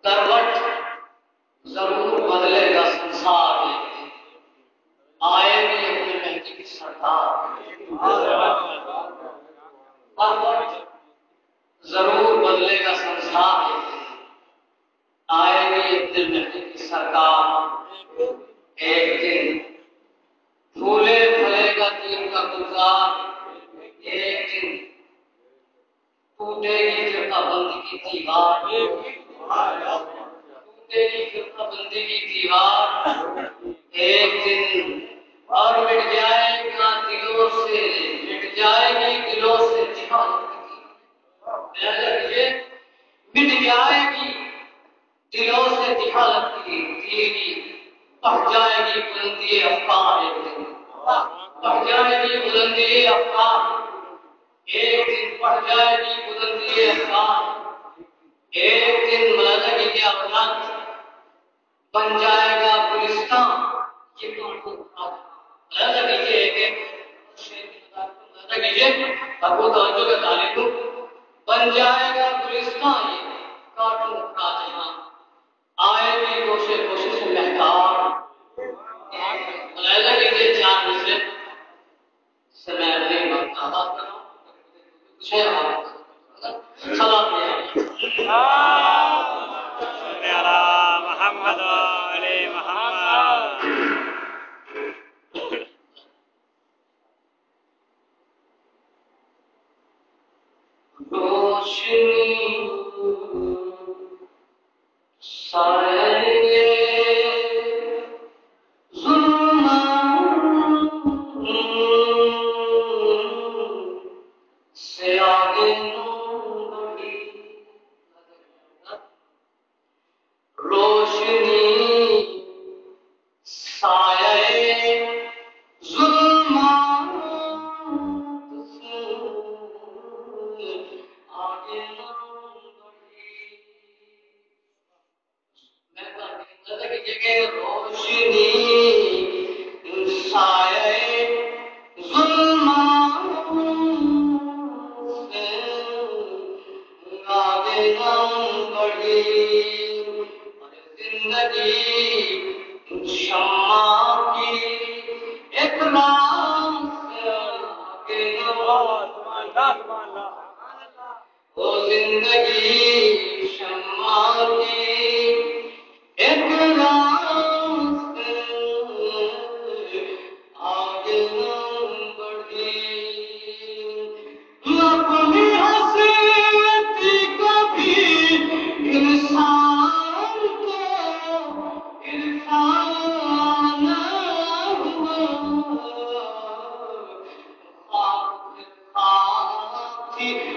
کروٹ ضرور بدلے گا سنسار آئے گی اپنے مہدی کی سرکار کروٹ ضرور بدلے گا سنسار آئے گی اپنے مہدی کی سرکار ایک دن پھولے پھلے گا دین کا گلزار ایک دن ٹوٹے گی فرقہ بندی کی دیوار ٹوٹے گی فرقہ بندی کی دیوار ایک دن اور مٹ جائے گا دلوں سے مٹ جائے گی دلوں سے جہالت کی مٹ جائے گی دلوں سے جہالت کی تیری بڑھ جائے گی بلندی افکار ایک دن بڑھ جائے گی بلندی افکار ایک دن بڑھ جائے گی بلندی افکار ایک دن ملازہ کی اولاد بن جائے گا گلستان یہ ملازہ کیجیے ایک ملازہ کیجیے ابو توجہ کا طالب بن جائے گا گلستان یہ کارٹون کا جہاں آئے گی گوشے گوشے سے مہکار ملازہ کیجیے چار مصرے سے میں اپنی وقت آباد کروں سلام محمد علی محمد روشنی سائے سے آگے روشنی سایہ ظلمات سے آگے روشنی سایہ ظلمات سے آگے بڑھی زندگی شمع کی ایک رام سے آگے وہ زندگی شمع کی ایک رام سے آگے بڑھی اپنی حسرتی کبھی انسان کو عرفان پھر